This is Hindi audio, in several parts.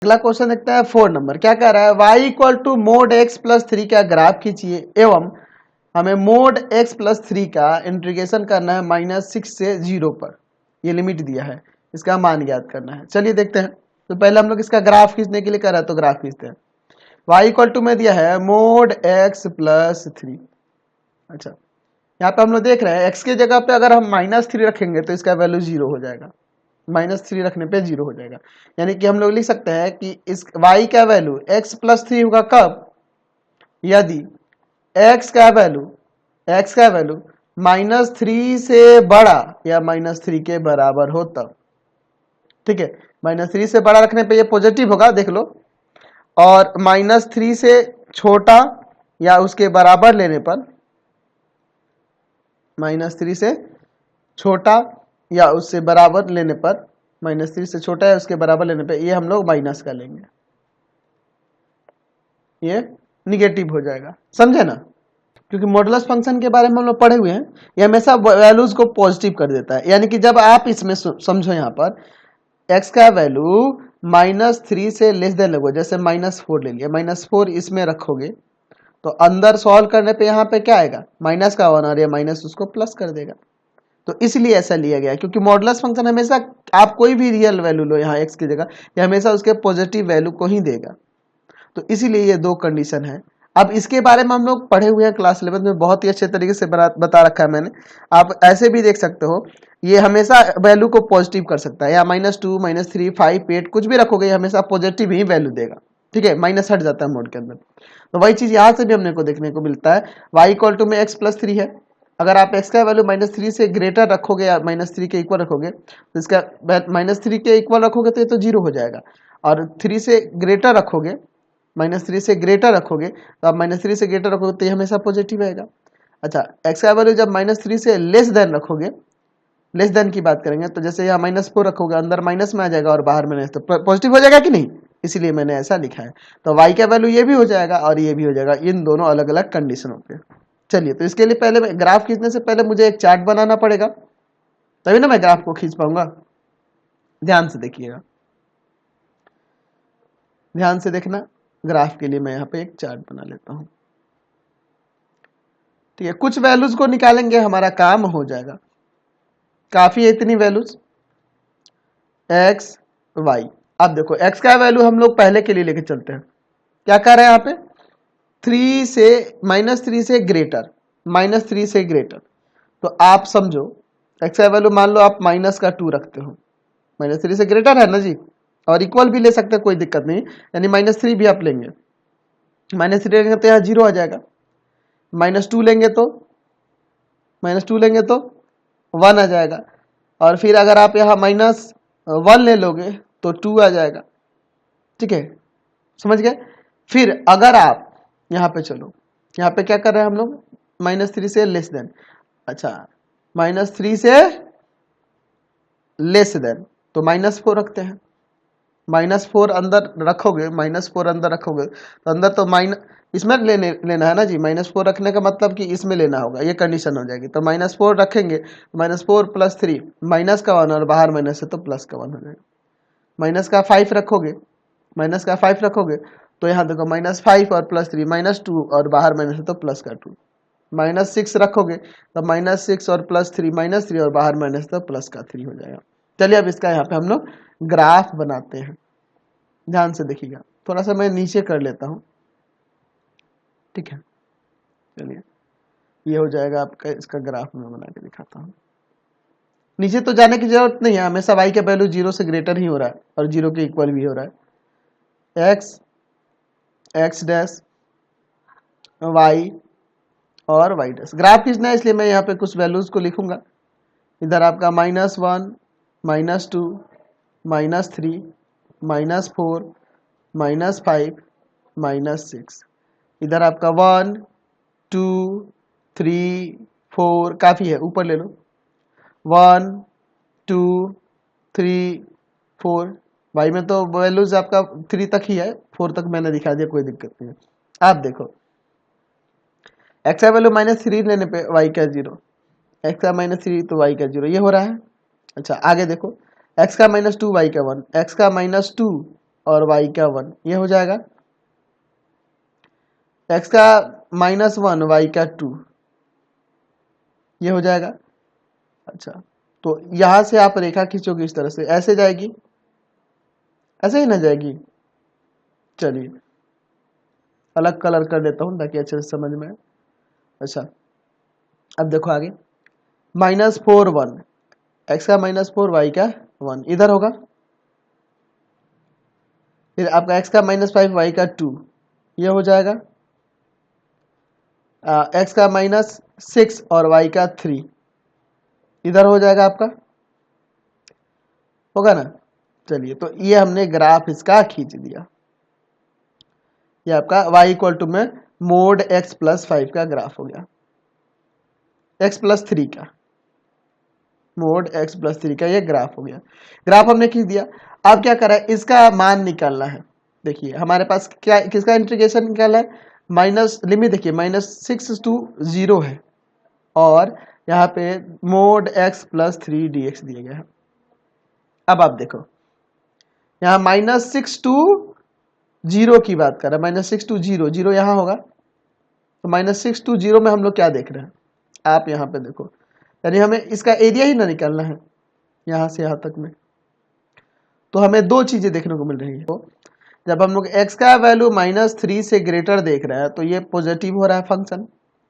अगला क्वेश्चन देखते हैं 4 नंबर। क्या कह रहा है, y equal to mod x plus 3 का ग्राफ खींचिए एवं हमें मोड x प्लस 3 का इंटीग्रेशन करना है -6 से 0 पर। ये लिमिट दिया है, इसका मान ज्ञात करना है। चलिए देखते हैं। तो पहले हम लोग इसका ग्राफ खींचने के लिए कर रहे हैं, तो ग्राफ खींचते हैं। y इक्वल टू में दिया है मोड x प्लस 3। अच्छा, यहाँ पे हम लोग देख रहे हैं x के जगह पे अगर हम -3 रखेंगे तो इसका वैल्यू 0 हो जाएगा। -3 रखने पे 0 हो जाएगा। यानी कि हम लोग लिख सकते हैं कि इस y का वैल्यू x प्लस 3 होगा कब, यदि x का वैल्यू -3 से बड़ा या -3 के बराबर हो तब। ठीक है, -3 से बड़ा रखने पे ये पॉजिटिव होगा, देख लो। और -3 से छोटा या उसके बराबर लेने पर, -3 से छोटा या उससे बराबर लेने पर, -3 से छोटा या उसके बराबर लेने पे ये हम लोग माइनस का लेंगे, ये निगेटिव हो जाएगा। समझे ना? क्योंकि मॉडुलस फंक्शन के बारे में हम लोग पढ़े हुए हैं, ये हमेशा वैल्यूज को पॉजिटिव कर देता है। यानी कि जब आप इसमें समझो, यहाँ पर x का वैल्यू -3 से लेस देन लगो, जैसे -4 ले लिया, -4 इसमें रखोगे तो अंदर सॉल्व करने पे यहाँ पे क्या आएगा, माइनस का 1, और ये माइनस उसको प्लस कर देगा। तो इसलिए ऐसा लिया गया है, क्योंकि मॉडुलस फंक्शन हमेशा, आप कोई भी रियल वैल्यू लो यहाँ x की जगह, ये हमेशा उसके पॉजिटिव वैल्यू को ही देगा। तो इसीलिए ये दो कंडीशन है। अब इसके बारे में हम लोग पढ़े हुए हैं क्लास 11 में, बहुत ही अच्छे तरीके से बता रखा है मैंने। आप ऐसे भी देख सकते हो, ये हमेशा वैल्यू को पॉजिटिव कर सकता है, या -2, -3, 5, 8 कुछ भी रखोगे, ये हमेशा पॉजिटिव ही वैल्यू देगा। ठीक है, माइनस हट जाता है मोड के अंदर। तो वही चीज यहाँ से भी हमने को देखने को मिलता है। y इक्वल टू में x प्लस 3 है, अगर आप x का वैल्यू -3 से ग्रेटर रखोगे या -3 के इक्वल रखोगे, तो इसका -3 के इक्वल रखोगे तो ये तो 0 हो जाएगा। और 3 से ग्रेटर रखोगे, -3 से ग्रेटर रखोगे, तो आप -3 से ग्रेटर रखोगे तो ये हमेशा पॉजिटिव आएगा। अच्छा, x का वैल्यू जब -3 से लेस देन रखोगे, लेस देन की बात करेंगे, तो जैसे यहाँ -4 रखोगे, अंदर माइनस में आ जाएगा और बाहर में, तो पॉजिटिव हो जाएगा कि नहीं, इसलिए मैंने ऐसा लिखा है। तो y का वैल्यू ये भी हो जाएगा और ये भी हो जाएगा, इन दोनों अलग अलग कंडीशनों पे। चलिए, तो इसके लिए पहले ग्राफ खींचने से पहले मुझे एक चार्ट बनाना पड़ेगा, तभी ना मैं ग्राफ को खींच पाऊंगा। ध्यान से देखिएगा, ध्यान से देखना। ग्राफ के लिए मैं यहाँ पे एक चार्ट बना लेता हूँ। ठीक है, कुछ वैल्यूज को निकालेंगे, हमारा काम हो जाएगा। काफी है इतनी वैल्यूज, x y। अब देखो x का वैल्यू हम लोग पहले के लिए लेके चलते हैं। क्या कर रहे हैं यहाँ पे, 3 से -3 से ग्रेटर, -3 से ग्रेटर। तो आप समझो x का वैल्यू मान लो आप -2 रखते हो, -3 से ग्रेटर है ना जी, और इक्वल भी ले सकते हैं, कोई दिक्कत नहीं। यानी -3 भी आप लेंगे, -3 लेंगे तो यहाँ 0 आ जाएगा, -2 लेंगे तो, -2 लेंगे तो 1 आ जाएगा, और फिर अगर आप यहाँ -1 ले लोगे तो 2 आ जाएगा। ठीक है, समझ गए। फिर अगर आप यहाँ पे चलो, यहाँ पे क्या कर रहे हैं हम लोग, -3 से लेस देन। अच्छा, -3 से लेस देन तो -4 रखते हैं, -4 अंदर रखोगे, -4 अंदर रखोगे तो अंदर तो इसमें लेना है ना जी। -4 रखने का मतलब कि इसमें लेना होगा, ये कंडीशन हो जाएगी। तो -4 रखेंगे, -4 + 3, माइनस का 1, और बाहर माइनस है तो प्लस का 1 हो जाएगा। माइनस का 5 रखोगे, तो यहाँ देखो -5 और +3, -2, और बाहर माइनस है तो प्लस का 2। -6 रखोगे तो -6 और +3, -3, और बाहर माइनस तो प्लस का 3 हो जाएगा। चलिए, अब इसका यहाँ पे हम लोग ग्राफ बनाते हैं। ध्यान से देखिएगा, थोड़ा सा मैं नीचे कर लेता हूँ। ठीक है, चलिए, ये हो जाएगा आपका, इसका ग्राफ मैं बना के दिखाता हूँ। नीचे तो जाने की जरूरत नहीं है, हमेशा y का वैल्यू 0 से ग्रेटर ही हो रहा है और 0 के इक्वल भी हो रहा है। x डैश y और y डैश। ग्राफ खींचना है, इसलिए मैं यहाँ पे कुछ वैल्यूज को लिखूंगा। इधर आपका -1, -2, -3, -4, -5, -6। इधर आपका 1, 2, 3, 4, काफी है, ऊपर ले लो। 1, 2, 3, 4। भाई में तो वैल्यूज आपका 3 तक ही है, 4 तक मैंने दिखा दिया, कोई दिक्कत नहीं है। आप देखो, x का वैल्यू -3 लेने पे y का 0, x का -3 तो y का 0, ये हो रहा है। अच्छा, आगे देखो, x का -2 y का 1, x का -2 और y का 1, ये हो जाएगा। x का -1 y का 2, ये हो जाएगा। अच्छा, तो यहां से आप रेखा खींचोगे इस तरह से, ऐसे जाएगी, ऐसे ही ना जाएगी। चलिए अलग कलर कर देता हूं ताकि अच्छे से समझ में आए। अच्छा, अब देखो आगे, -4 1, x का -4 y का 1 इधर होगा। फिर आपका x का -5 y का 2, ये हो जाएगा। x का -6 और y का 3 इधर हो जाएगा आपका, होगा ना। चलिए, तो ये हमने ग्राफ इसका खींच दिया। ये आपका y इक्वल टू में मोड x प्लस 5 का ग्राफ हो गया, x प्लस 3 का, मोड x प्लस 3 का ये ग्राफ हो गया। ग्राफ हमने खींच दिया। अब क्या करा है, इसका मान निकालना है। देखिए हमारे पास क्या, किसका इंटीग्रेशन निकालना है, माइनस लिमिट देखिए -6 to 0 है, और यहाँ पे मोड x प्लस 3 dx दिया गया है। अब आप देखो यहाँ -6 to 0 की बात कर रहे हैं, -6 to 0, 0 यहाँ होगा, तो -6 to 0 में हम लोग क्या देख रहे हैं, आप यहाँ पे देखो, यानी हमें इसका एरिया ही ना निकालना है यहाँ से यहाँ तक में। तो हमें दो चीजें देखने को मिल रही है। तो जब हम लोग x का वैल्यू -3 से ग्रेटर देख रहे हैं तो ये पॉजिटिव हो रहा है फंक्शन,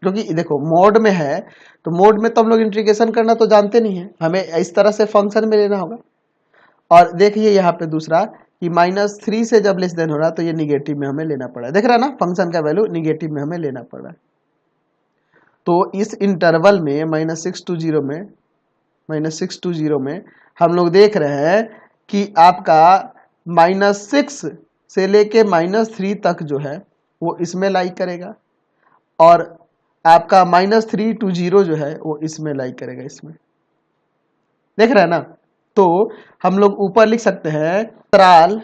क्योंकि देखो मोड में है, तो मोड में तो हम लोग इंटीग्रेशन करना तो जानते नहीं है, हमें इस तरह से फंक्शन में लेना होगा। और देखिए यहाँ पे दूसरा कि -3 से जब लेस देन हो रहा है तो ये निगेटिव में हमें लेना पड़ा है, देख रहा है ना, फंक्शन का वैल्यू निगेटिव में हमें लेना पड़ रहा है। तो इस इंटरवल में -6 to 0 में, -6 to 0 में हम लोग देख रहे हैं कि आपका -6 से लेके -3 तक जो है वो इसमें लाइक करेगा, और आपका -3 to 0 जो है वो इसमें लाइक करेगा, इसमें देख रहे हैं ना। तो हम लोग ऊपर लिख सकते हैं अंतराल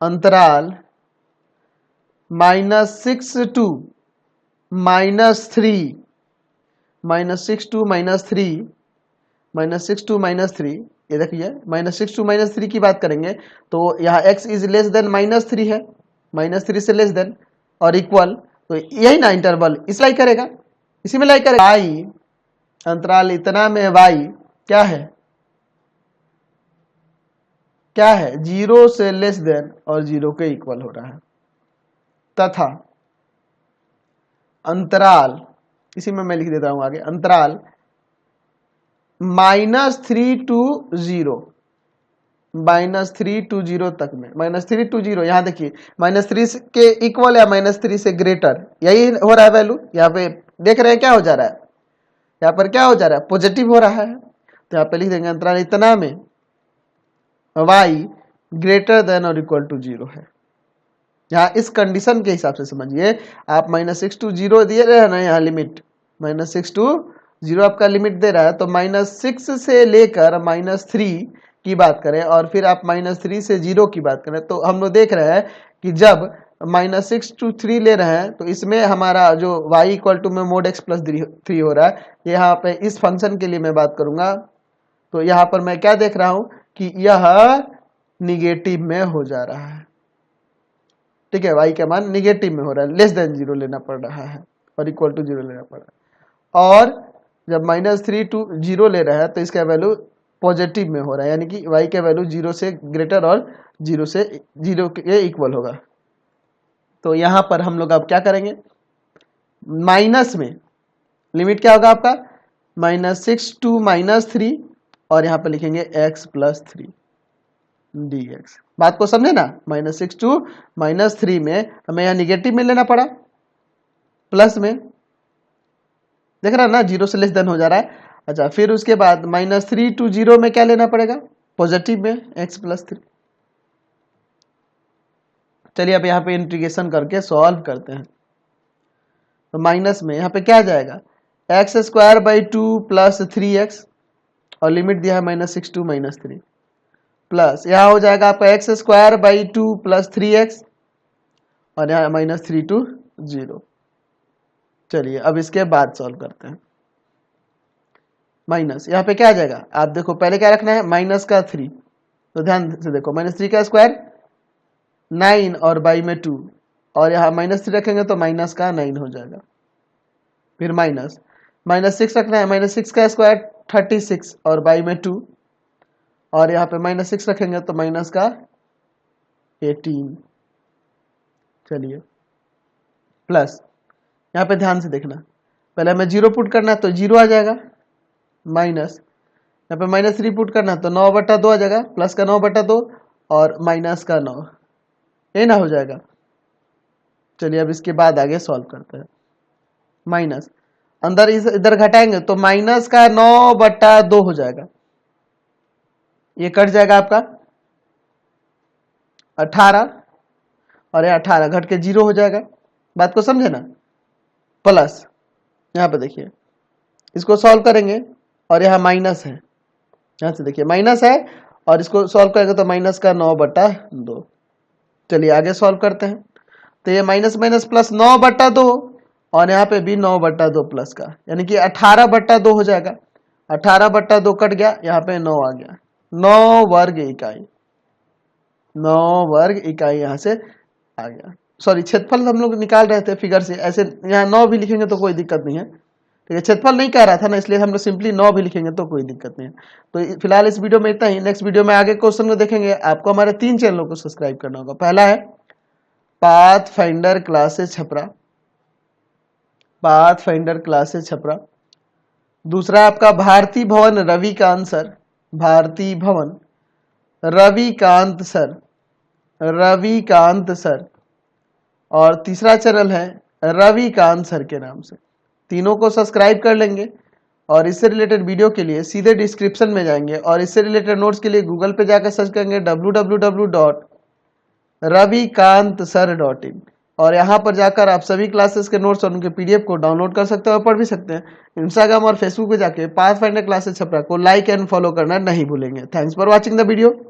अंतराल -6 to -3, -6 to -3, -6 to -3, ये देखिए -6 to -3 की बात करेंगे तो यहाँ x इज लेस देन -3 है, -3 से लेस देन और इक्वल, तो यही ना इंटरवल इस लाइक करेगा, इसी में लाइक करेगा। y अंतराल इतना में y क्या है, क्या है, 0 से लेस देन और 0 के इक्वल हो रहा है, तथा अंतराल, इसी में मैं लिख देता हूं आगे, अंतराल -3 to 0, -3 to 0 तक में, -3 to 0, यहाँ देखिए -3 के इक्वल या -3 से ग्रेटर, यही हो रहा है वैल्यू। यहाँ पे देख रहे हैं क्या हो जा रहा है, यहाँ पर क्या हो जा रहा है, पॉजिटिव हो रहा है। तो यहाँ पे लिख देंगे अंतराल इतना में y ग्रेटर देन और इक्वल टू 0 है। यहाँ इस कंडीशन के हिसाब से समझिए, आप -6 to 0 दिए रहे हैं ना, यहाँ लिमिट -6 to 0 आपका लिमिट दे रहा है, तो -6 से लेकर -3 की बात करें और फिर आप -3 से 0 की बात करें, तो हम लोग देख रहे हैं कि जब -6 to 3 ले रहे हैं तो इसमें हमारा जो y इक्वल टू में मोड x प्लस 3 हो रहा है। यहाँ पे इस फंक्शन के लिए मैं बात करूंगा, तो यहाँ पर मैं क्या देख रहा हूं कि यह निगेटिव में हो जा रहा है, ठीक है, y का मान निगेटिव में हो रहा है, लेस देन 0 लेना पड़ रहा है और इक्वल टू 0 लेना पड़ रहा है। और जब -3 to 0 ले रहा है तो इसका वैल्यू पॉजिटिव में हो रहा है, यानी कि y का वैल्यू 0 से ग्रेटर और 0 के इक्वल होगा। तो यहाँ पर हम लोग अब क्या करेंगे, माइनस में लिमिट क्या होगा आपका, -6 to -3, और यहाँ पर लिखेंगे x प्लस 3 dx। बात को समझे ना, -6 to -3 में हमें यहाँ निगेटिव में लेना पड़ा, प्लस में, देख रहा है ना, 0 से लेस देन हो जा रहा है। अच्छा, फिर उसके बाद -3 to 0 में क्या लेना पड़ेगा, पॉजिटिव में x प्लस 3। चलिए अब यहाँ पे इंटीग्रेशन करके सॉल्व करते हैं। तो माइनस में यहाँ पे क्या आ जाएगा, x² 2 प्लस 3x, और लिमिट दिया है -6 to -3, प्लस यहाँ हो जाएगा आपका x² 2 प्लस 3x, और यहाँ -3 to 0। चलिए अब इसके बाद सॉल्व करते हैं। माइनस यहाँ पे क्या आ जाएगा, आप देखो पहले क्या रखना है, -3, तो ध्यान से देखो -3 का स्क्वायर 9 और बाई में 2, और यहाँ -3 रखेंगे तो माइनस का 9 हो जाएगा। फिर -6 रखना है, -6 का स्क्वायर 36 और बाई में 2, और यहाँ पे -6 रखेंगे तो माइनस का 18। चलिए प्लस, यहाँ पे ध्यान से देखना, पहले हमें 0 पुट करना है तो 0 आ जाएगा, माइनस यहाँ पे -3 पुट करना है तो 9/2 आ जाएगा, प्लस का 9/2 और माइनस का 9, ये ना हो जाएगा। चलिए अब इसके बाद आगे सॉल्व करते हैं। माइनस अंदर इधर घटाएंगे तो माइनस का 9/2 हो जाएगा, ये कट जाएगा आपका 18, और ये 18 घट के 0 हो जाएगा। बात को समझे ना। प्लस यहाँ पे देखिए, इसको सॉल्व करेंगे और यहाँ माइनस है, यहाँ से देखिए माइनस है, और इसको सॉल्व करेंगे तो माइनस का 9/2। चलिए आगे सॉल्व करते हैं। तो ये माइनस माइनस प्लस 9/2, और यहाँ पे भी 9/2 प्लस का, यानी कि 18/2 हो जाएगा। 18/2 कट गया, यहाँ पे 9 आ गया, 9 वर्ग इकाई, 9 वर्ग इकाई यहाँ से आ गया। सॉरी, क्षेत्रफल हम लोग निकाल रहे थे फिगर से, ऐसे यहाँ 9 भी लिखेंगे तो कोई दिक्कत नहीं है, ठीक है। क्षेत्रफल नहीं कह रहा था ना, इसलिए हम लोग सिंपली 9 भी लिखेंगे तो कोई दिक्कत नहीं है। तो फिलहाल इस वीडियो में इतना ही। नेक्स्ट वीडियो में आगे क्वेश्चन को देखेंगे। आपको हमारे 3 चैनलों को सब्सक्राइब करना होगा। पहला है path finder classes Chhapra, path finder classes Chhapra. दूसरा आपका भारती भवन रविकांत सर, भारती भवन रविकांत सर, रविकांत सर। और तीसरा चैनल है रविकांत सर के नाम से। तीनों को सब्सक्राइब कर लेंगे, और इससे रिलेटेड वीडियो के लिए सीधे डिस्क्रिप्शन में जाएंगे, और इससे रिलेटेड नोट्स के लिए गूगल पे जाकर सर्च करेंगे www.ravikantsir.in, और यहाँ पर जाकर आप सभी क्लासेस के नोट्स और उनके PDF को डाउनलोड कर सकते हैं और पढ़ भी सकते हैं। इंस्टाग्राम और फेसबुक पे जाके पाथ फाइंडर क्लासेस छपरा को लाइक एंड फॉलो करना नहीं भूलेंगे। Thanks for watching the video.